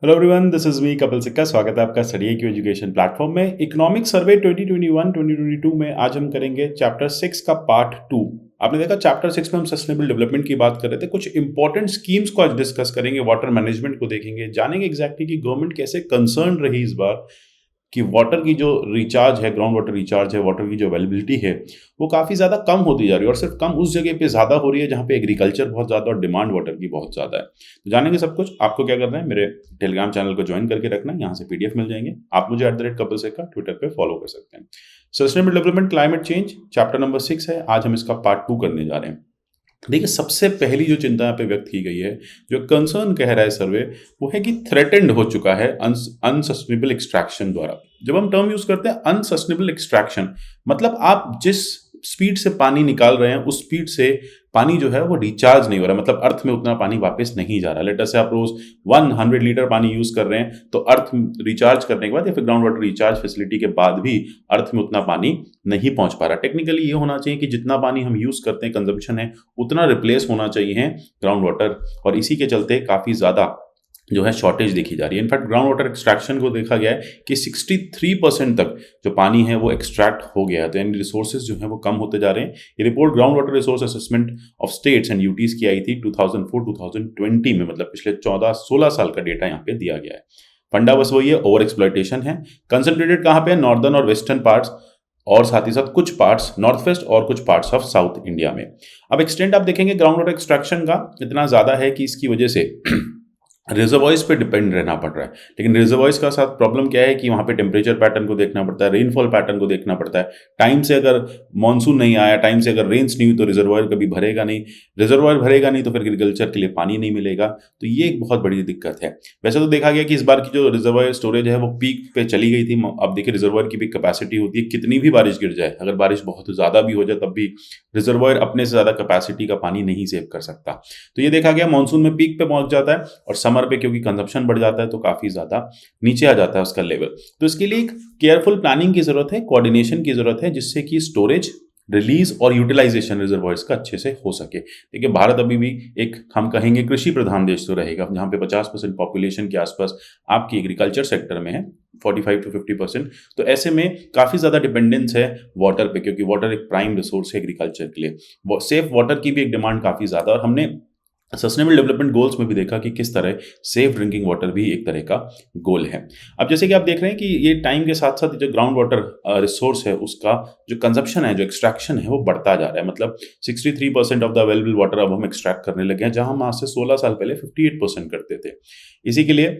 Hello everyone, this is me Kapil सिक्का। स्वागत है आपका स्टडी क्यू एजुकेशन प्लेटफॉर्म में। इकोनॉमिक सर्वे 2021-2022 में आज हम करेंगे चैप्टर 6 का पार्ट 2। आपने देखा चैप्टर 6 में हम सस्टेनेबल डेवलपमेंट की बात कर रहे थे। कुछ इंपॉर्टेंट स्कीम्स को आज डिस्कस करेंगे, वाटर मैनेजमेंट को देखेंगे, जानेंगे एग्जैक्टली कि गवर्नमेंट कैसे कंसर्न रही इस बार कि वाटर की जो रिचार्ज है, ग्राउंड वाटर रिचार्ज है, वाटर की जो अवेलेबिलिटी है वो काफ़ी ज़्यादा कम होती जा रही है, और सिर्फ कम उस जगह पे ज़्यादा हो रही है जहाँ पे एग्रीकल्चर बहुत ज़्यादा और डिमांड वाटर की बहुत ज़्यादा है। तो जानेंगे सब कुछ। आपको क्या करना है, मेरे टेलीग्राम चैनल को ज्वाइन करके रखना है, यहाँ से पीडीएफ मिल जाएंगे। आप मुझे @कपिल सिक्का ट्विटर पे फॉलो कर सकते हैं। Sustainable development climate change chapter number 6 है, आज हम इसका पार्ट 2 करने जा रहे हैं। देखिए, सबसे पहली जो चिंता यहाँ पे व्यक्त की गई है, जो कंसर्न कह रहा है सर्वे, वो है कि थ्रेटेंड हो चुका है अनसस्टेनेबल एक्सट्रैक्शन द्वारा। जब हम टर्म यूज करते हैं अनसस्टेनेबल एक्सट्रैक्शन, मतलब आप जिस स्पीड से पानी निकाल रहे हैं उस स्पीड से पानी जो है वो रिचार्ज नहीं हो रहा, मतलब अर्थ में उतना पानी वापस नहीं जा रहा। लेट अस से आप रोज 100 लीटर पानी यूज कर रहे हैं, तो अर्थ रिचार्ज करने के बाद या फिर ग्राउंड वाटर रिचार्ज फैसिलिटी के बाद भी अर्थ में उतना पानी नहीं पहुंच पा रहा। टेक्निकली ये होना चाहिए कि जितना पानी हम यूज करते हैं, कंजम्पशन है, उतना रिप्लेस होना चाहिए ग्राउंड वाटर, और इसी के चलते काफी ज्यादा जो है शॉर्टेज देखी जा रही है। इनफैक्ट ग्राउंड वाटर एक्सट्रैक्शन को देखा गया है कि 63% तक जो पानी है वो एक्सट्रैक्ट हो गया है, तो यानी रिसोर्सेज जो है वो कम होते जा रहे हैं। ये report ground water resource assessment of states and UTs की आई थी 2004-2020 में, मतलब पिछले 14-16 साल का डेटा यहाँ पे दिया गया है। फंडा बस वही है, ओवर एक्सप्लॉयटेशन है। कंसंट्रेटेड कहाँ पे है, नॉर्दर्न और वेस्टर्न पार्ट्स, और साथ ही साथ कुछ पार्ट्स नॉर्थ वेस्ट और कुछ पार्ट्स ऑफ साउथ इंडिया में। अब एक्सटेंट आप देखेंगे ग्राउंड वाटर एक्सट्रैक्शन का इतना ज्यादा है कि इसकी वजह से रिजर्वॉइस पे डिपेंड रहना पड़ रहा है। लेकिन रिजर्वॉइस का साथ प्रॉब्लम क्या है कि वहाँ पे टेम्परेचर पैटर्न को देखना पड़ता है, रेनफॉल पैटर्न को देखना पड़ता है। टाइम से अगर मानसून नहीं आया, टाइम से अगर रेन्स नहीं हुई, तो रिजर्वॉयर कभी भरेगा नहीं। रिजर्वॉयर भरेगा नहीं तो फिर एग्रीकल्चर के लिए पानी नहीं मिलेगा। तो ये एक बहुत बड़ी दिक्कत है। वैसे तो देखा गया कि इस बार की जो रिजर्वॉयर स्टोरेज है वो पीक पे चली गई थी। अब देखिए रिजर्वॉयर की भी कैपेसिटी होती है, कितनी भी बारिश गिर जाए, अगर बारिश बहुत ज़्यादा भी हो जाए तब भी रिजर्वॉयर अपने से ज़्यादा कैपेसिटी का पानी नहीं सेव कर सकता। तो ये देखा गया मानसून में पीक पे पहुंच जाता है, और समर पे क्योंकि कंजप्शन बढ़ जाता है तो काफी ज्यादा नीचे आ जाता है उसका लेवल। तो इसके लिए एक केयरफुल प्लानिंग की जरूरत है, कोऑर्डिनेशन की जरूरत है, जिससे कि स्टोरेज, रिलीज और यूटिलाइजेशन रिजर्वॉयर्स का अच्छे से हो सके। देखिए, भारत अभी भी एक, हम कहेंगे, कृषि प्रधान देश तो रहेगा, जहां पे 50% पॉपुलेशन के आसपास आपकी एग्रीकल्चर सेक्टर में है, 45-50%। तो ऐसे में काफी ज्यादा डिपेंडेंस है वाटर पे, क्योंकि वाटर एक प्राइम रिसोर्स है एग्रीकल्चर के लिए। सेफ वाटर की भी एक डिमांड काफी ज्यादा, और हमने सस्टेनेबल डेवलपमेंट गोल्स में भी देखा कि किस तरह सेफ ड्रिंकिंग वाटर भी एक तरह का गोल है। अब जैसे कि आप देख रहे हैं कि ये टाइम के साथ साथ जो ग्राउंड वाटर रिसोर्स है उसका जो कंजप्शन है, जो एक्सट्रैक्शन है, वो बढ़ता जा रहा है। मतलब 63% ऑफ द अवेलेबल वाटर अब हम एक्सट्रैक्ट करने लगे हैं, जहां हम आज से 16 साल पहले 58% करते थे। इसी के लिए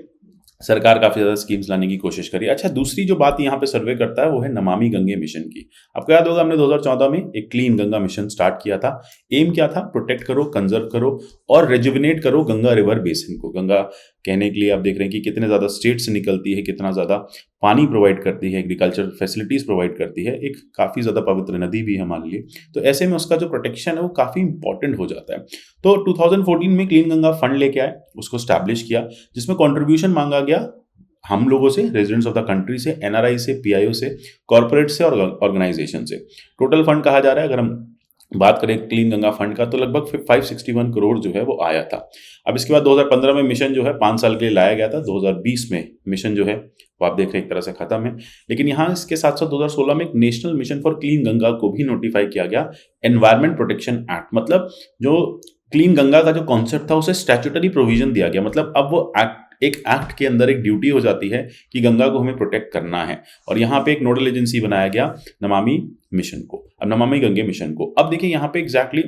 सरकार काफी ज्यादा स्कीम्स लाने की कोशिश करी। अच्छा, दूसरी जो बात यहाँ पे सर्वे करता है वो है नमामि गंगे मिशन की। आपको याद होगा हमने 2014 में एक क्लीन गंगा मिशन स्टार्ट किया था। एम क्या था, प्रोटेक्ट करो, कंजर्व करो और रेजुविनेट करो गंगा रिवर बेसिन को। गंगा कहने के लिए आप देख रहे हैं कि कितने ज्यादा स्टेट से निकलती है, कितना ज्यादा पानी प्रोवाइड करती है, एग्रीकल्चर फैसिलिटीज प्रोवाइड करती है, एक काफी ज्यादा पवित्र नदी भी है हमारे लिए। तो ऐसे में उसका जो प्रोटेक्शन है वो काफी इंपॉर्टेंट हो जाता है। तो 2014 में क्लीन गंगा फंड लेके आए, उसको स्टैब्लिश किया, जिसमें कंट्रीब्यूशन मांगा गया हम लोगों से, रेजिडेंट्स ऑफ द कंट्री से, एनआरआई से, पीआईओ से, कॉर्पोरेट से और ऑर्गेनाइजेशन से। टोटल फंड कहा जा रहा है, अगर हम बात करें क्लीन गंगा फंड का, तो लगभग 561 करोड़ जो है वो आया था। अब इसके बाद 2015 में मिशन जो है 5 साल के लिए लाया गया था। 2020 में मिशन जो है वो आप देख रहे हैं एक तरह से खत्म है। लेकिन यहाँ इसके साथ साथ 2016 में एक national mission for clean Ganga को भी नोटिफाई किया गया, एनवायरमेंट प्रोटेक्शन एक्ट। मतलब जो क्लीन गंगा का जो कॉन्सेप्ट था उसे स्टैट्यूटरी प्रोविजन दिया गया। मतलब अब वो एक एक्ट के अंदर एक ड्यूटी हो जाती है कि गंगा को हमें प्रोटेक्ट करना है, और यहाँ पे एक नोडल एजेंसी बनाया गया नमामि मिशन को, अब नमामि गंगे मिशन को। अब देखिए यहाँ पे एग्जैक्टली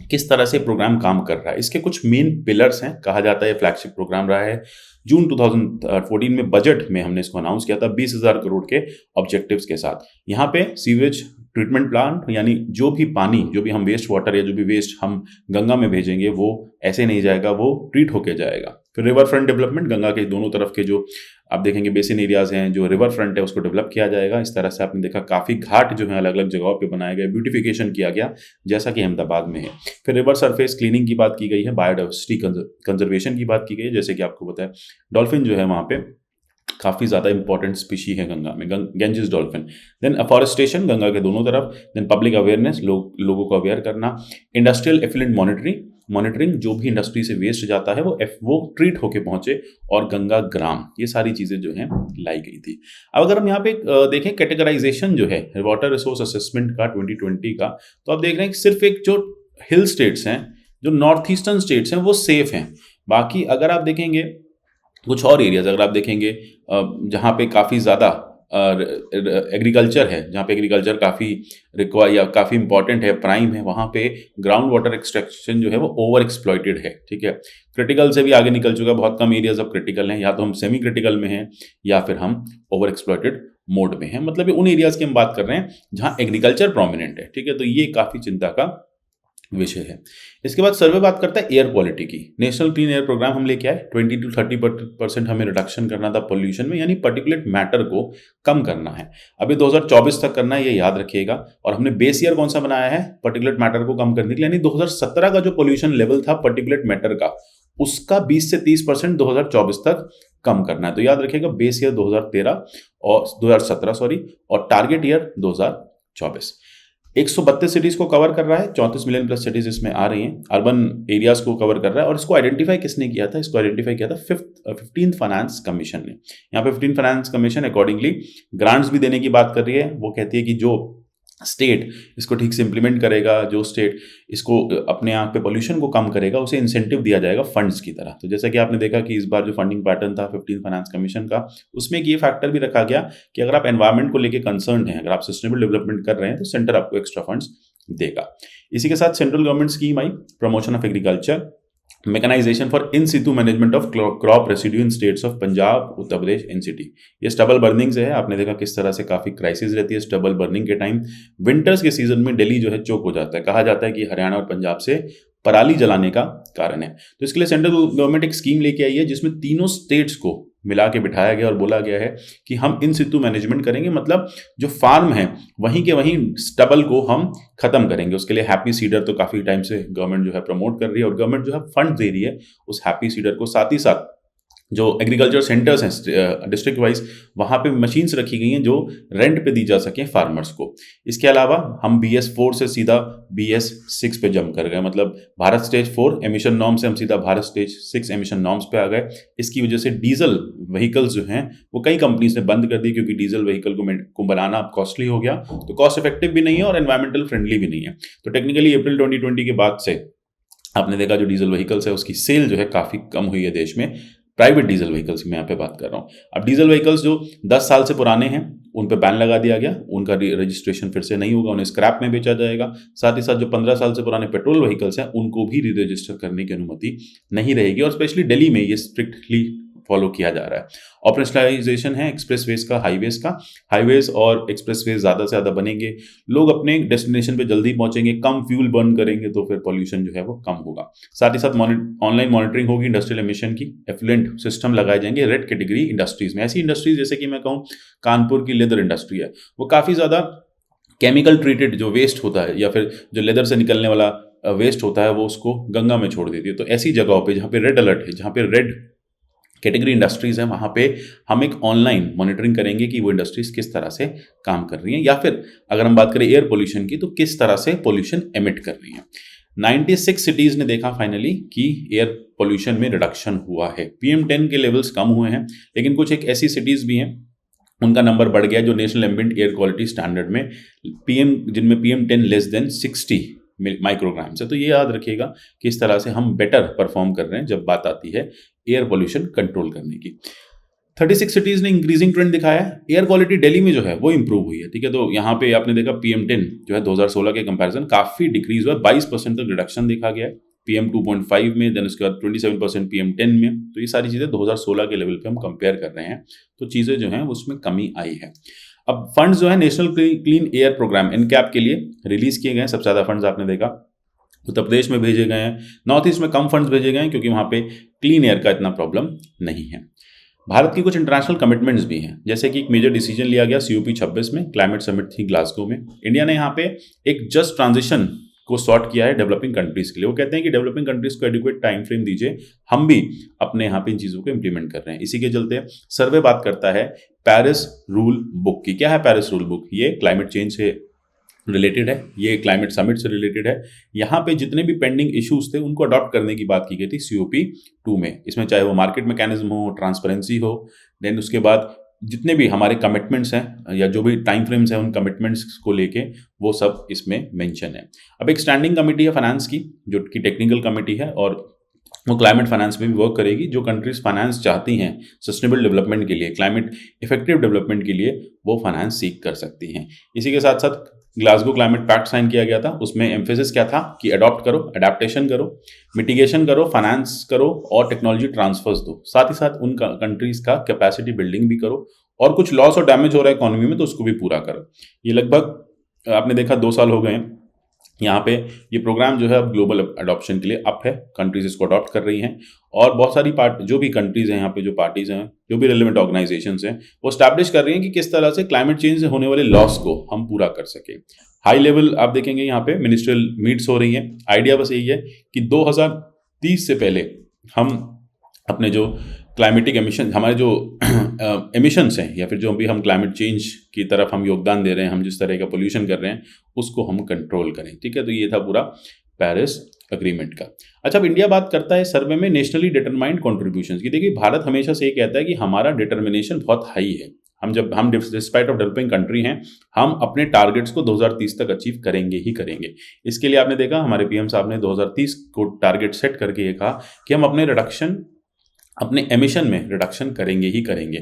किस तरह से प्रोग्राम काम कर रहा है। इसके कुछ मेन पिलर्स हैं, कहा जाता है फ्लैगशिप प्रोग्राम रहा है। जून 2014 में बजट में हमने इसको अनाउंस किया था 20,000 करोड़ के ऑब्जेक्टिव्स के साथ। यहाँ पे सीवेज ट्रीटमेंट प्लांट, यानी जो भी पानी, जो भी हम वेस्ट वाटर या जो भी वेस्ट हम गंगा में भेजेंगे वो ऐसे नहीं जाएगा, वो ट्रीट होके जाएगा। फिर रिवर फ्रंट डेवलपमेंट, गंगा के दोनों तरफ के जो आप देखेंगे बेसिन एरियाज हैं, जो रिवर फ्रंट है उसको डेवलप किया जाएगा। इस तरह से आपने देखा काफी घाट जो है अलग अलग जगहों पे बनाए गए, ब्यूटिफिकेशन किया गया, जैसा कि अहमदाबाद में है। फिर रिवर सरफेस क्लीनिंग की बात की गई है, बायोडाइवर्सिटी कंजर्वेशन की बात की गई है, जैसे कि आपको पता है डॉल्फिन जो है वहाँ पे काफी ज्यादा इंपॉर्टेंट स्पीशी है गंगा में, Ganges dolphin. Then afforestation Ganga के दोनों तरफ। देन पब्लिक अवेयरनेस, लोगों को अवेयर करना। इंडस्ट्रियल एफिलेंट मॉनिटरिंग, मॉनिटरिंग, जो भी इंडस्ट्री से वेस्ट जाता है वो ट्रीट होके पहुंचे, और गंगा ग्राम, ये सारी चीज़ें जो हैं लाई गई थी। अब अगर हम यहाँ पे देखें कैटेगराइजेशन जो है वाटर रिसोर्स असेसमेंट का 2020 का, तो आप देख रहे हैं कि सिर्फ एक जो हिल स्टेट्स हैं, जो नॉर्थ ईस्टर्न स्टेट्स हैं, वो सेफ हैं। बाकी अगर आप देखेंगे कुछ और एरियाज, अगर आप देखेंगे जहाँ पे काफ़ी ज़्यादा एग्रीकल्चर है, जहाँ पे एग्रीकल्चर काफ़ी रिक्वायर या काफ़ी इंपॉर्टेंट है, प्राइम है, वहाँ पे ग्राउंड वाटर एक्सट्रैक्शन जो है वो ओवर एक्सप्लॉइटेड है। ठीक है, क्रिटिकल से भी आगे निकल चुका है, बहुत कम एरियाज अब क्रिटिकल हैं, या तो हम सेमी क्रिटिकल में हैं या फिर हम ओवर एक्सप्लॉइटेड मोड में हैं। मतलब ये उन एरियाज की हम बात कर रहे हैं जहाँ एग्रीकल्चर प्रोमिनेंट है। ठीक है, तो ये काफ़ी चिंता का विषय है। इसके बाद सर्वे बात करता है एयर क्वालिटी की। नेशनल क्लीन एयर प्रोग्राम हम लेके आए, 20 to 30% हमें रिडक्शन करना था पोल्यूशन में, यानी पर्टिकुलेट मैटर को कम करना है। अभी 2024 तक करना है, ये याद रखिएगा। और हमने बेस ईयर कौन सा बनाया है पर्टिकुलेट मैटर को कम करने के लिए, यानी 2017 का जो पोल्यूशन लेवल था पर्टिकुलेट मैटर का, उसका 20 से 30% 2024 तक कम करना है। तो याद रखिएगा, बेस ईयर 2013 और 2017 सॉरी, और टारगेट ईयर 2024। 132 सिटीज को कवर कर रहा है, 34 मिलियन प्लस सिटीज इसमें आ रही हैं, अर्बन एरियाज को कवर कर रहा है। और इसको आइडेंटिफाई किसने किया था? इसको आइडेंटिफाई किया था 15th फाइनेंस कमीशन ने। यहाँ पे 15th finance commission accordingly grants भी देने की बात कर रही है। वो कहती है कि जो स्टेट इसको ठीक से इंप्लीमेंट करेगा, जो स्टेट इसको अपने यहाँ पे पोल्यूशन को कम करेगा, उसे इंसेंटिव दिया जाएगा फंड्स की तरह। तो जैसा कि आपने देखा कि इस बार जो फंडिंग पैटर्न था 15th फाइनेंस कमीशन का, उसमें ये फैक्टर भी रखा गया कि अगर आप एनवायरनमेंट को लेकर कंसर्न हैं, अगर आप सस्टेनेबल डेवलपमेंट कर रहे हैं, तो सेंटर आपको एक्स्ट्रा फंड्स देगा। इसी के साथ सेंट्रल गवर्नमेंट स्कीम आई, promotion of agriculture, mechanisation for in situ management of crop residue in states of Punjab, Uttar Pradesh, NCT. ये स्टबल बर्निंग से है, आपने देखा किस तरह से काफी क्राइसिस रहती है स्टबल बर्निंग के टाइम। विंटर्स के सीजन में दिल्ली जो है चोक हो जाता है, कहा जाता है कि हरियाणा और पंजाब से पराली जलाने का कारण है। तो इसके लिए सेंट्रल गवर्नमेंट एक स्कीम लेके आई है, जिसमें तीनों स्टेट्स को मिला के बिठाया गया और बोला गया है कि हम इन सितु मैनेजमेंट करेंगे, मतलब जो फार्म है वहीं के वहीं स्टबल को हम खत्म करेंगे। उसके लिए हैप्पी सीडर तो काफी टाइम से गवर्नमेंट जो है प्रमोट कर रही है, और गवर्नमेंट जो है फंड दे रही है उस हैप्पी सीडर को। साथ ही साथ जो एग्रीकल्चर सेंटर्स हैं डिस्ट्रिक्ट वाइज, वहाँ पे मशीन्स रखी गई हैं जो रेंट पे दी जा सकें फार्मर्स को। इसके अलावा हम BS4 से सीधा BS6 पे जंप कर गए, मतलब भारत स्टेज 4 एमिशन नॉर्म से हम सीधा भारत स्टेज 6 एमिशन नॉर्म्स पे आ गए। इसकी वजह से डीजल व्हीकल्स जो हैं वो कई कंपनीज ने बंद कर दी, क्योंकि डीजल व्हीकल को बनाना कॉस्टली हो गया, तो कॉस्ट इफेक्टिव भी नहीं है और एनवायरमेंटल फ्रेंडली भी नहीं है। तो टेक्निकली अप्रैल 2020 के बाद से आपने देखा जो डीजल व्हीकल्स है उसकी सेल जो है काफ़ी कम हुई है देश में। प्राइवेट डीजल व्हीकल्स की मैं यहाँ पे बात कर रहा हूँ। अब डीजल व्हीकल्स जो 10 साल से पुराने हैं उन पे बैन लगा दिया गया, उनका रजिस्ट्रेशन फिर से नहीं होगा, उन्हें स्क्रैप में बेचा जाएगा। साथ ही साथ जो 15 साल से पुराने पेट्रोल व्हीकल्स हैं उनको भी री रजिस्टर करने की अनुमति नहीं रहेगी, और स्पेशली दिल्ली में ये स्ट्रिक्टली फॉलो किया जा रहा है। ऑपरेशनलाइजेशन है एक्सप्रेसवेज का, हाईवेज और एक्सप्रेसवेज ज़्यादा से ज़्यादा बनेंगे, लोग अपने डेस्टिनेशन पे जल्दी पहुंचेंगे, कम फ्यूल बर्न करेंगे, तो फिर पॉल्यूशन जो है वो कम होगा। साथ ही साथ ऑनलाइन मॉनिटरिंग होगी इंडस्ट्रियल एमिशन की, एफ्लुएंट सिस्टम लगाए जाएंगे रेड कैटेगरी इंडस्ट्रीज में। ऐसी इंडस्ट्रीज जैसे कि मैं कहूँ कानपुर की लेदर इंडस्ट्री है, वो काफ़ी ज़्यादा केमिकल ट्रीटेड जो वेस्ट होता है या फिर जो लेदर से निकलने वाला वेस्ट होता है वो उसको गंगा में छोड़ देती है। तो ऐसी जगहों पे जहाँ पे रेड अलर्ट है, जहाँ पे रेड कैटेगरी इंडस्ट्रीज हैं, वहाँ पे हम एक ऑनलाइन मॉनिटरिंग करेंगे कि वो इंडस्ट्रीज किस तरह से काम कर रही हैं, या फिर अगर हम बात करें एयर पोल्यूशन की तो किस तरह से पोल्यूशन एमिट कर रही हैं। 96 सिटीज ने देखा फाइनली कि एयर पोल्यूशन में रिडक्शन हुआ है। PM10 के लेवल्स कम हुए हैं, लेकिन कुछ एक ऐसी सिटीज भी हैं उनका नंबर बढ़ गया जो national ambient air quality standard में जिनमें PM10 लेस देन 60 माइक्रोग्राम से। तो ये याद रखिएगा कि इस तरह से हम बेटर परफॉर्म कर रहे हैं जब बात आती है एयर पोल्यूशन कंट्रोल करने की। 36 सिटीज ने इंक्रीजिंग ट्रेंड दिखाया है। एयर क्वालिटी दिल्ली में जो है वो इंप्रूव हुई है। ठीक है, तो यहाँ पे आपने देखा PM10 जो है 2016 के कंपैरिजन काफी डिक्रीज हुआ है, 22% तक रिडक्शन देखा गया है PM2.5 में, देन उसके बाद 27% PM10 में। तो ये सारी चीजें 2016 के लेवल पे हम कंपेयर कर रहे हैं, तो चीजें जो हैं उसमें कमी आई है। अब फंड्स जो है national clean air programme NCAP के लिए रिलीज किए गए हैं। सबसे ज्यादा फंड्स आपने देखा उत्तर प्रदेश में भेजे गए हैं, नॉर्थ ईस्ट में कम फंड्स भेजे गए हैं क्योंकि वहाँ पे क्लीन एयर का इतना प्रॉब्लम नहीं है। भारत की कुछ इंटरनेशनल कमिटमेंट्स भी हैं, जैसे कि एक मेजर डिसीजन लिया गया COP 26 में, क्लाइमेट समिट थी ग्लासगो में। इंडिया ने यहाँ पे एक जस्ट ट्रांजिशन को सॉर्ट किया है डेवलपिंग कंट्रीज के लिए। वो कहते हैं कि डेवलपिंग कंट्रीज को एडिक्वेट टाइम फ्रेम दीजिए, हम भी अपने यहाँ पे इन चीज़ों को इंप्लीमेंट कर रहे हैं। इसी के चलते सर्वे बात करता है पेरिस रूल बुक की। क्या है पेरिस रूल बुक? ये क्लाइमेट चेंज से रिलेटेड है, ये क्लाइमेट समिट से रिलेटेड है। यहाँ पे जितने भी पेंडिंग इश्यूज थे उनको अडॉप्ट करने की बात की गई थी COP2 में। इसमें चाहे वो मार्केट मैकेनिज्म हो, ट्रांसपेरेंसी हो, देन उसके बाद जितने भी हमारे कमिटमेंट्स हैं या जो भी टाइम फ्रेम्स हैं उन कमिटमेंट्स को लेके वो सब इसमें मेंशन है। अब एक स्टैंडिंग कमेटी है फाइनेंस की, जो कि टेक्निकल कमेटी है, और वो क्लाइमेट फाइनेंस में भी वर्क करेगी। जो कंट्रीज फाइनेंस चाहती हैं सस्टेनेबल डेवलपमेंट के लिए, क्लाइमेट इफेक्टिव डेवलपमेंट के लिए, वो फाइनेंस सीख कर सकती हैं। इसी के साथ साथ ग्लासगो क्लाइमेट पैक्ट साइन किया गया था। उसमें एम्फेसिस क्या था कि अडॉप्ट करो, अडेप्टेशन करो, मिटिगेशन करो, फाइनेंस करो और टेक्नोलॉजी ट्रांसफर्स दो। साथ ही साथ उन कंट्रीज का कैपेसिटी बिल्डिंग भी करो, और कुछ लॉस और डैमेज हो रहा है इकोनॉमी में तो उसको भी पूरा करो। ये लगभग आपने देखा 2 साल हो गए हैं यहाँ पे। ये प्रोग्राम जो है अब ग्लोबल अडॉप्शन के लिए अप है, कंट्रीज इसको अडॉप्ट कर रही हैं, और बहुत सारी जो भी कंट्रीज हैं यहाँ पे, जो पार्टीज हैं, जो भी रेलिवेंट ऑर्गेनाइजेशंस हैं, वो स्टैब्लिश कर रही हैं कि किस तरह से क्लाइमेट चेंज से होने वाले लॉस को हम पूरा कर सके। हाई लेवल आप देखेंगे यहाँ पे मिनिस्ट्रियल मीट्स हो रही हैं। आइडिया बस यही है कि 2030 से पहले हम अपने जो क्लाइमेटिक एमिशन, हमारे जो एमिशंस हैं, या फिर जो भी हम क्लाइमेट चेंज की तरफ हम योगदान दे रहे हैं, हम जिस तरह का पोल्यूशन कर रहे हैं, उसको हम कंट्रोल करें। ठीक है, तो ये था पूरा पेरिस एग्रीमेंट का। अच्छा, अब इंडिया बात करता है सर्वे में नेशनली डिटरमाइंड कॉन्ट्रीब्यूशंस की। देखिए, भारत हमेशा से ये कहता है कि हमारा डिटर्मिनेशन बहुत हाई है। हम डिस्पाइट ऑफ डेवलपिंग कंट्री हैं, हम अपने टारगेट्स को 2030 तक अचीव करेंगे ही करेंगे। इसके लिए आपने देखा हमारे PM साहब ने 2030 को टारगेट सेट करके ये कहा कि हम अपने एमिशन में रिडक्शन करेंगे ही करेंगे।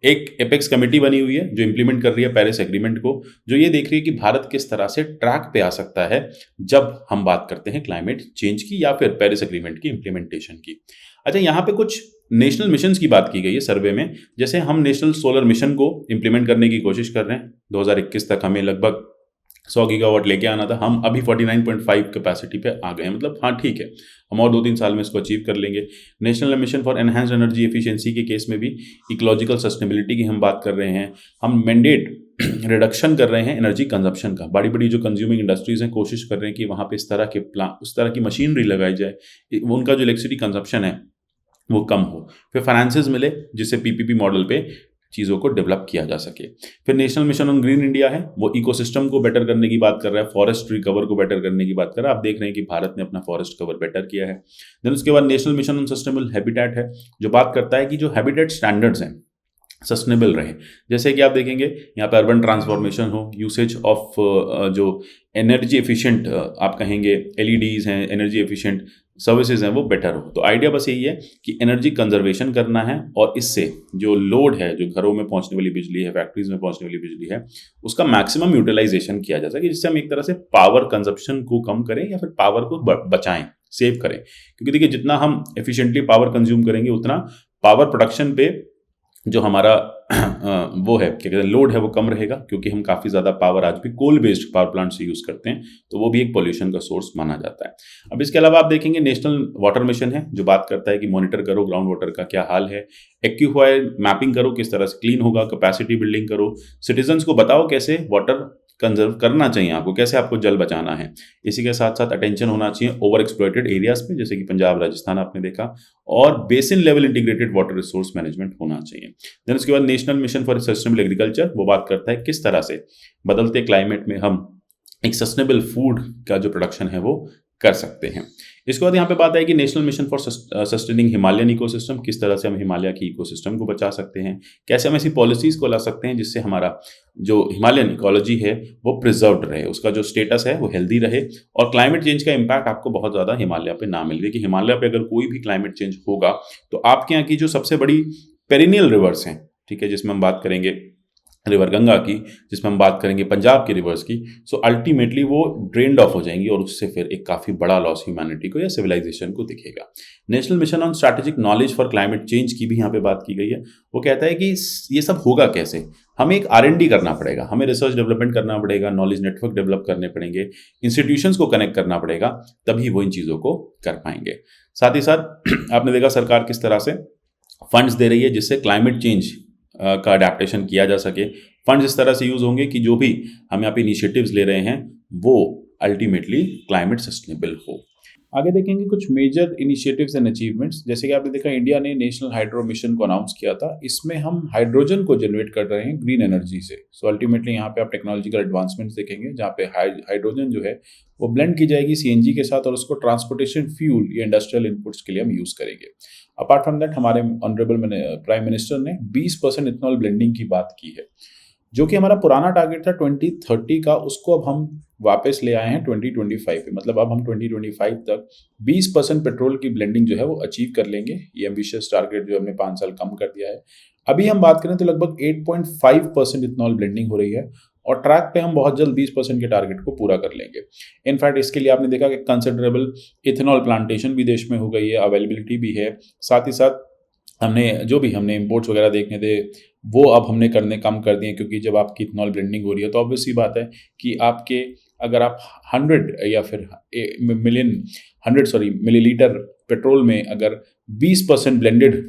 एक एपेक्स कमेटी बनी हुई है जो इंप्लीमेंट कर रही है पेरिस एग्रीमेंट को, जो ये देख रही है कि भारत किस तरह से ट्रैक पे आ सकता है जब हम बात करते हैं क्लाइमेट चेंज की या फिर पेरिस एग्रीमेंट की इंप्लीमेंटेशन की। अच्छा, यहाँ पे कुछ नेशनल मिशन की बात की गई है सर्वे में। जैसे हम नेशनल सोलर मिशन को इंप्लीमेंट करने की कोशिश कर रहे हैं। 2021 तक हमें लगभग 100 गीगावाट लेके आना था, हम अभी 49.5 कैपेसिटी पे आ गए हैं। मतलब हाँ, ठीक है, हम और 2-3 साल में इसको अचीव कर लेंगे। National mission for enhanced energy efficiency के केस में भी इकोलॉजिकल सस्टेनेबिलिटी की हम बात कर रहे हैं। हम मैंडेट रिडक्शन कर रहे हैं एनर्जी कंजप्शन का। बड़ी बड़ी जो कंज्यूमिंग इंडस्ट्रीज हैं कोशिश कर रहे हैं कि वहाँ पे इस तरह के उस तरह की मशीनरी लगाई जाए, उनका जो इलेक्ट्रिसिटी कंजप्शन है वो कम हो। फिर फाइनेंसेस मिले जिससे PPP मॉडल पे चीज़ों को डेवलप किया जा सके। फिर national mission on green India है, वो इकोसिस्टम को बेटर करने की बात कर रहा है, फॉरेस्ट रिकवर को बेटर करने की बात कर रहा है। आप देख रहे हैं कि भारत ने अपना फॉरेस्ट कवर बेटर किया है। देन उसके बाद national mission on sustainable habitat है, जो बात करता है कि जो हैबिटेट स्टैंडर्ड्स हैं सस्टेनेबल रहे। जैसे कि आप देखेंगे यहाँ पे अर्बन ट्रांसफॉर्मेशन हो, यूसेज ऑफ जो एनर्जी एफिशिएंट आप कहेंगे LEDs हैं, एनर्जी एफिशिएंट सर्विसेज हैं, वो बेटर हो। तो आइडिया बस यही है कि एनर्जी कंजर्वेशन करना है, और इससे जो लोड है, जो घरों में पहुंचने वाली बिजली है, फैक्ट्रीज में पहुंचने वाली बिजली है, उसका मैक्सिमम यूटिलाइजेशन किया जा सके, जिससे हम एक तरह से पावर कंजप्शन को कम करें या फिर पावर को बचाएं, सेव करें। क्योंकि देखिए, जितना हम एफिशिएंटली पावर कंज्यूम करेंगे उतना पावर प्रोडक्शन पे जो हमारा वो है क्या कहते हैं लोड है वो कम रहेगा, क्योंकि हम काफ़ी ज़्यादा पावर आज भी कोल बेस्ड पावर प्लांट से यूज़ करते हैं, तो वो भी एक पोल्यूशन का सोर्स माना जाता है। अब इसके अलावा आप देखेंगे नेशनल वाटर मिशन है, जो बात करता है कि मॉनिटर करो ग्राउंड वाटर का क्या हाल है, एक्यूफायर मैपिंग करो किस तरह से क्लीन होगा, कैपेसिटी बिल्डिंग करो, सिटीजन्स को बताओ कैसे वाटर कंजर्व करना चाहिए आपको, कैसे आपको जल बचाना है। इसी के साथ साथ अटेंशन होना चाहिए ओवर एक्सप्लॉइटेड एरियाज पे, जैसे कि पंजाब राजस्थान आपने देखा, और basin level integrated water resource management होना चाहिए। देन उसके बाद national mission for sustainable agriculture, वो बात करता है किस तरह से बदलते क्लाइमेट में हम एक सस्टेनेबल फूड का जो प्रोडक्शन है वो कर सकते हैं। इसके बाद यहाँ पे बात है कि national mission for sustaining Himalayan ecosystem, किस तरह से हम हिमालय की इकोसिस्टम को बचा सकते हैं, कैसे हम ऐसी पॉलिसीज को ला सकते हैं जिससे हमारा जो हिमालयन इकोलॉजी है वो प्रिजर्व्ड रहे, उसका जो स्टेटस है वो हेल्दी रहे, और क्लाइमेट चेंज का इम्पैक्ट आपको बहुत ज़्यादा हिमालय पे ना मिले। कि हिमालय पे अगर कोई भी क्लाइमेट चेंज होगा तो आपके यहाँ की जो सबसे बड़ी पेरिनियल रिवर्स हैं, ठीक है, जिसमें हम बात करेंगे रिवर गंगा की, जिसमें हम बात करेंगे पंजाब की रिवर्स की, सो अल्टीमेटली वो ड्रेन्ड ऑफ हो जाएंगी, और उससे फिर एक काफ़ी बड़ा लॉस ह्यूमैनिटी को या सिविलाइजेशन को दिखेगा। National mission on strategic knowledge for climate change की भी यहाँ पे बात की गई है। वो कहता है कि ये सब होगा कैसे, हमें एक R&D करना पड़ेगा, हमें रिसर्च डेवलपमेंट करना पड़ेगा, नॉलेज नेटवर्क डेवलप करने पड़ेंगे, इंस्टीट्यूशंस को कनेक्ट करना पड़ेगा, तभी वो इन चीज़ों को कर पाएंगे। साथ ही साथ आपने देखा सरकार किस तरह से फंड्स दे रही है जिससे क्लाइमेट चेंज का अडेप्टेशन किया जा सके। फंड्स इस तरह से यूज़ होंगे कि जो भी हम यहाँ पे इनिशिएटिव्स ले रहे हैं वो अल्टीमेटली क्लाइमेट सस्टेनेबल हो। आगे देखेंगे कुछ मेजर इनिशिएटिव्स एंड अचीवमेंट्स। जैसे कि आपने देखा इंडिया ने नेशनल हाइड्रो मिशन को अनाउंस किया था। इसमें हम हाइड्रोजन को जनरेट कर रहे हैं ग्रीन एनर्जी से। सो अल्टीमेटली यहाँ पे आप टेक्नोलॉजिकल एडवांसमेंट्स देखेंगे जहाँ पे हाइड्रोजन जो है वो ब्लेंड की जाएगी सीएनजी के साथ और उसको ट्रांसपोर्टेशन फ्यूल या इंडस्ट्रियल इनपुट्स के लिए हम यूज करेंगे। अपार्ट फ्रॉम दैट हमारे ऑनरेबल प्राइम मिनिस्टर ने 20% इथेनॉल ब्लेंडिंग की बात की है, जो कि हमारा पुराना टारगेट था 2030 का, उसको अब हम वापस ले आए हैं 2025 पे। मतलब अब हम 2025 तक 20% पेट्रोल की ब्लेंडिंग जो है वो अचीव कर लेंगे। ये एम्बिशियस टारगेट जो हमने 5 साल कम कर दिया है। अभी हम बात करें तो लगभग 8.5% इथेनॉल ब्लेंडिंग हो रही है और ट्रैक पे हम बहुत जल्द 20% के टारगेट को पूरा कर लेंगे। इनफैक्ट इसके लिए आपने देखा कि कंसिडरेबल इथेनॉल प्लांटेशन भी देश में हो गई है, अवेलेबिलिटी भी है। साथ ही साथ हमने इम्पोर्ट्स वगैरह देखने थे वो अब हमने करने कम कर दिए, क्योंकि जब आपकी इथेनॉल ब्लेंडिंग हो रही है तो ऑब्वियस सी बात है कि आपके अगर आप 100 या फिर मिलीलीटर पेट्रोल में अगर 20% ब्लेंडेड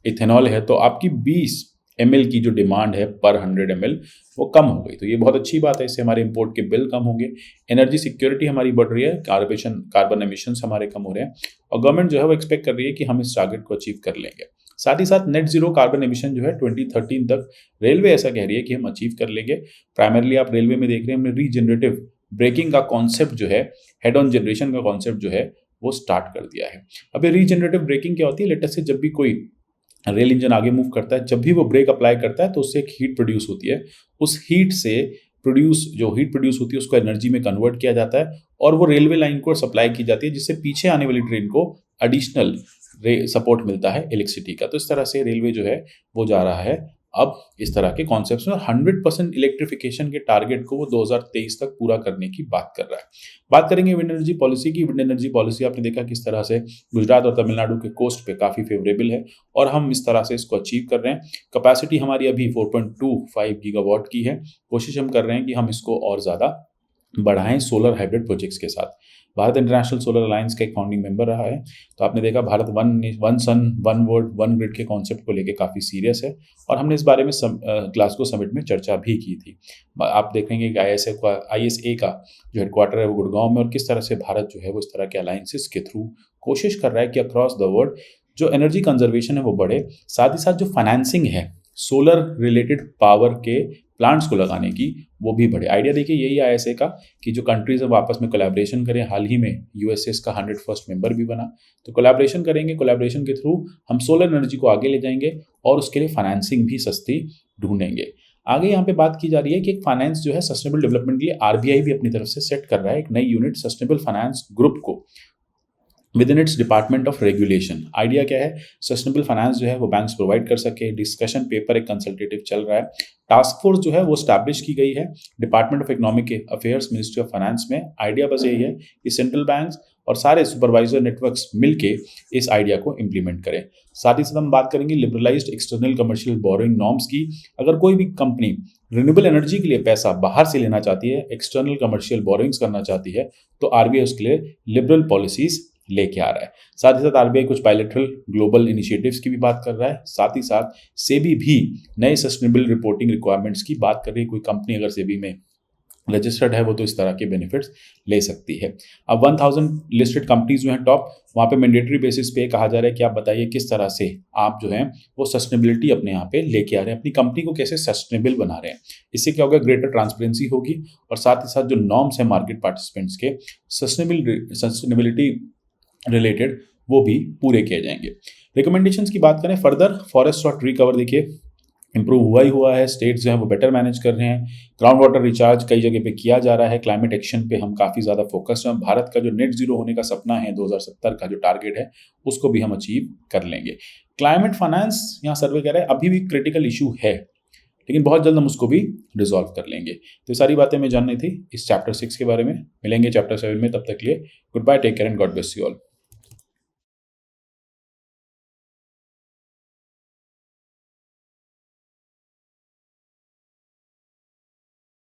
इथेनॉल है तो आपकी 20 ml की जो डिमांड है पर 100 ml वो कम हो गई। तो ये बहुत अच्छी बात है, इससे हमारे इंपोर्ट के बिल कम होंगे, एनर्जी सिक्योरिटी हमारी बढ़ रही है, कार्बन एमिशंस हमारे कम हो रहे हैं और गवर्नमेंट जो है वो एक्सपेक्ट कर रही है कि हम इस टारगेट को अचीव कर लेंगे। साथ ही साथ नेट जीरो कार्बन एमिशन जो है 2013 तक रेलवे ऐसा कह रही है कि हम अचीव कर लेंगे। प्राइमरली आप रेलवे में देख रहे हैं हमने रीजनरेटिव ब्रेकिंग का कॉन्सेप्ट जो है, हेड ऑन जनरेशन का कॉन्सेप्ट जो है वो स्टार्ट कर दिया है। अब ये रीजनरेटिव ब्रेकिंग क्या होती है? लेटेस्ट से जब भी कोई रेल इंजन आगे मूव करता है, जब भी वो ब्रेक अप्लाई करता है तो उससे एक हीट प्रोड्यूस होती है। उस हीट से जो हीट प्रोड्यूस होती है उसको एनर्जी में कन्वर्ट किया जाता है और वो रेलवे लाइन को सप्लाई की जाती है, जिससे पीछे आने वाली ट्रेन को एडिशनल सपोर्ट मिलता है इलेक्ट्रिसिटी का। तो इस तरह से रेलवे जो है वो जा रहा है अब इस तरह के कॉन्सेप्ट्स में। 100% इलेक्ट्रिफिकेशन के टारगेट को वो 2023 तक पूरा करने की बात कर रहा है। बात करेंगे विंड एनर्जी पॉलिसी की। विंड एनर्जी पॉलिसी आपने देखा किस तरह से गुजरात और तमिलनाडु के कोस्ट पे काफ़ी फेवरेबल है और हम इस तरह से इसको अचीव कर रहे हैं। कैपेसिटी हमारी अभी 4.25 गीगावाट की है। कोशिश हम कर रहे हैं कि हम इसको और ज़्यादा बढ़ाएं सोलर हाइब्रिड प्रोजेक्ट्स के साथ। भारत इंटरनेशनल सोलर अलायंस का एक फाउंडिंग मेंबर रहा है, तो आपने देखा Bharat one sun one world one grid के कॉन्सेप्ट को लेकर काफ़ी सीरियस है और हमने इस बारे में ग्लासगो समिट में चर्चा भी की थी। आप देखेंगे कि ISA का जो हेडक्वार्टर है वो गुड़गांव में, और किस तरह से भारत जो है वो इस तरह के अलायंसेस के थ्रू कोशिश कर रहा है कि अक्रॉस द वर्ल्ड जो एनर्जी कंजर्वेशन है वो बढ़े। साथ ही साथ जो फाइनेंसिंग है सोलर रिलेटेड पावर के प्लांट्स को लगाने की वो भी बढ़े। आइडिया देखिए यही है ISA का कि जो कंट्रीज अब आपस में कोलैबोरेशन करें। हाल ही में USA इसका 101st मेंबर भी बना, तो कोलैबोरेशन करेंगे। कोलैबोरेशन के थ्रू हम सोलर एनर्जी को आगे ले जाएंगे और उसके लिए फाइनेंसिंग भी सस्ती ढूंढेंगे। आगे यहाँ पे बात की जा रही है कि एक फाइनेंस जो है सस्टेनेबल डेवलपमेंट के लिए RBI भी अपनी तरफ से सेट कर रहा है एक नई यूनिट सस्टेनेबल फाइनेंस ग्रुप को with in its department of regulation. Idea क्या है? सस्टेनेबल फाइनेंस जो है वो बैंक्स प्रोवाइड कर सके। डिस्कशन पेपर एक कंसल्टेटिव चल रहा है। टास्क फोर्स जो है वो स्टैब्लिश की गई है department of economic affairs, ministry of finance में। आइडिया बस यही है कि सेंट्रल बैंक्स और सारे सुपरवाइजर नेटवर्क्स मिलके इस आइडिया को इम्प्लीमेंट करें। साथ ही साथ हम बात करेंगे liberalised external commercial borrowing norms की। अगर कोई भी कंपनी रिन्यूएबल एनर्जी के लिए पैसा बाहर से लेना चाहती है, एक्सटर्नल कमर्शियल बोरोइंग्स करना चाहती है, तो RBI उसके लिए लिबरल पॉलिसीज लेके आ रहा है। साथ ही साथ RBI कुछ बायलैटरल ग्लोबल इनिशिएटिव्स की भी बात कर रहा है। साथ ही साथ सेबी भी नए सस्टेनेबल रिपोर्टिंग रिक्वायरमेंट्स की बात कर रही है। कोई कंपनी अगर सेबी में रजिस्टर्ड है वो तो इस तरह के बेनिफिट्स ले सकती है। अब 1000 लिस्टेड कंपनीज जो हैं टॉप, वहाँ पे मैंडेटरी बेसिस पे कहा जा रहा है कि आप बताइए किस तरह से आप जो हैं वो सस्टेनेबिलिटी अपने यहाँ पे लेके आ रहे हैं, अपनी कंपनी को कैसे सस्टेनेबल बना रहे हैं। इससे क्या होगा? ग्रेटर ट्रांसपेरेंसी होगी और साथ ही साथ जो नॉर्म्स हैं मार्केट पार्टिसिपेंट्स के सस्टेनेबिलिटी रिलेटेड वो भी पूरे किए जाएंगे। रिकमेंडेशंस की बात करें फर्दर, फॉरेस्ट और ट्री कवर देखिए इंप्रूव हुआ ही हुआ है। स्टेट्स जो हैं वो बेटर मैनेज कर रहे हैं। ग्राउंड वाटर रिचार्ज कई जगह पे किया जा रहा है। क्लाइमेट एक्शन पे हम काफ़ी ज़्यादा फोकस्ड हैं। भारत का जो नेट जीरो होने का सपना है 2070 का जो टारगेट है उसको भी हम अचीव कर लेंगे। क्लाइमेट फाइनेंस यहाँ सर्वे कह रहे हैं अभी भी क्रिटिकल इशू है, लेकिन बहुत जल्द हम उसको भी रिजॉल्व कर लेंगे। तो ये सारी बातें मैं जाननी थी इस चैप्टर 6 के बारे में। मिलेंगे चैप्टर 7 में, तब तक के लिए goodbye, take care and God bless you all.